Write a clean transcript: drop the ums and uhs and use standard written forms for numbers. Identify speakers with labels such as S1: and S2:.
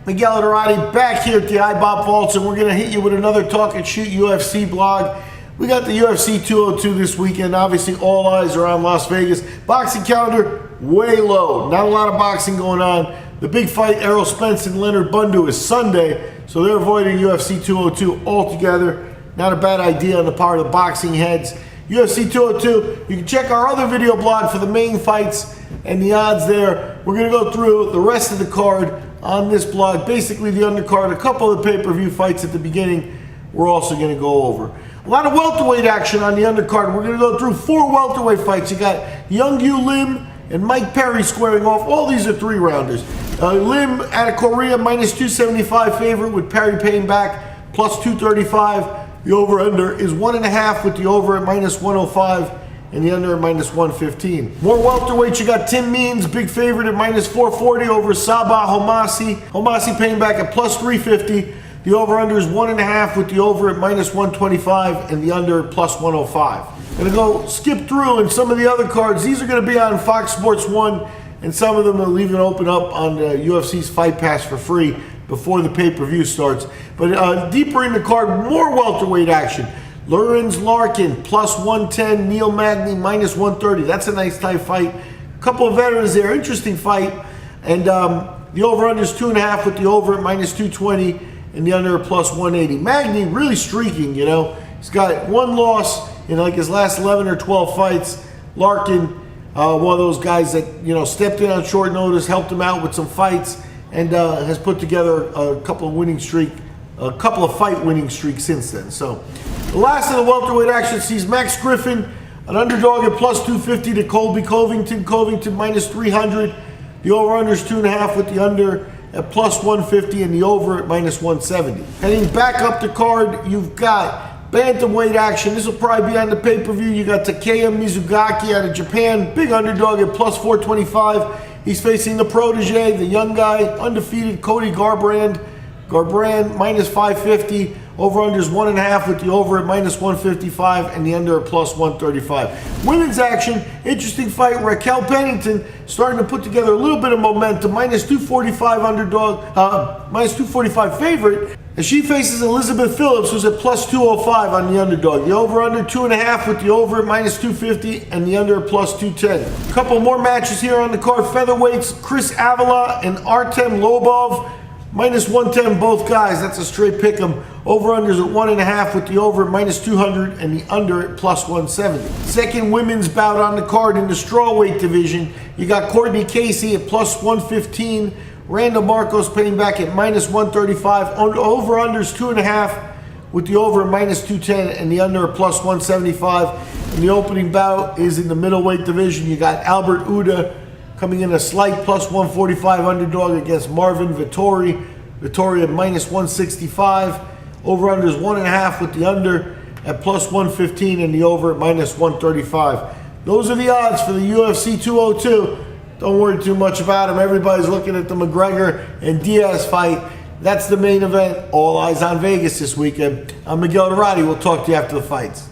S1: Miguel Dorati back here at the iBot Vaults, and we're going to hit you with another Talk and Shoot UFC blog. We got the UFC 202 this weekend. Obviously, all eyes are on Las Vegas. Boxing calendar, way low. Not a lot of boxing going on. The big fight, Errol Spence and Leonard Bundu, is Sunday, so they're avoiding UFC 202 altogether. Not a bad idea on the part of the boxing heads. UFC 202, you can check our other video blog for the main fights and the odds there. We're going to go through the rest of the card on this blog, basically the undercard, a couple of the pay-per-view fights at the beginning we're also going to go over. A lot of welterweight action on the undercard. We're going to go through 4 welterweight fights. You got Young Yu Lim and Mike Perry squaring off. All these are 3-rounders. Lim out of Korea, minus 275 favorite with Perry paying back, plus 235. The over-under is 1.5 with the over at minus 105 and the under at minus 115. More welterweights, you got Tim Means, big favorite at minus 440 over Sabah Homasi. Homasi paying back at plus 350. The over-under is 1.5 with the over at minus 125 and the under at plus 105. Gonna go skip through in some of the other cards. These are gonna be on Fox Sports 1, and some of them are leaving open up on the UFC's Fight Pass for free before the pay-per-view starts. But deeper in the card, more welterweight action. Lorenz Larkin, plus 110. Neil Magny, minus 130. That's a nice tight fight. A couple of veterans there. Interesting fight. And the over-under is 2.5 with the over at minus 220 and the under at plus 180. Magny really streaking, you know. He's got one loss in like his last 11 or 12 fights. Larkin, one of those guys that, you know, stepped in on short notice, helped him out with some fights, and has put together a couple of fight winning streaks since then. So the last of the welterweight action sees Max Griffin, an underdog at plus 250 to Colby Covington. Covington minus 300. The over-under is 2.5 with the under at plus 150 and the over at minus 170. Heading back up the card, you've got bantamweight action. This will probably be on the pay-per-view. You got Takeya Mizugaki out of Japan, big underdog at plus 425. He's facing the protege, the young guy, undefeated Cody Garbrandt. Garbrandt minus 550. Over-under is 1.5 with the over at minus 155 and the under at plus 135. Women's action, interesting fight. Raquel Pennington starting to put together a little bit of momentum. Minus 245 underdog, minus 245 favorite, as she faces Elizabeth Phillips, who's at plus 205 on the underdog. The over-under 2.5 with the over at minus 250 and the under at plus 210. A couple more matches here on the card. Featherweights, Chris Avila and Artem Lobov. Minus 110, both guys. That's a straight pick 'em. Over-unders at 1.5 with the over at minus 200 and the under at plus 170. Second women's bout on the card in the strawweight division. You got Courtney Casey at plus 115. Randall Marcos paying back at minus 135. Over-unders 2.5 with the over at minus 210 and the under at plus 175. And the opening bout is in the middleweight division. You got Albert Uda coming in a slight plus 145 underdog against Marvin Vettori. Vettori at minus 165. Over-under is 1.5 with the under at plus 115 and the over at minus 135. Those are the odds for the UFC 202. Don't worry too much about them. Everybody's looking at the McGregor and Diaz fight. That's the main event. All eyes on Vegas this weekend. I'm Miguel Dorati. We'll talk to you after the fights.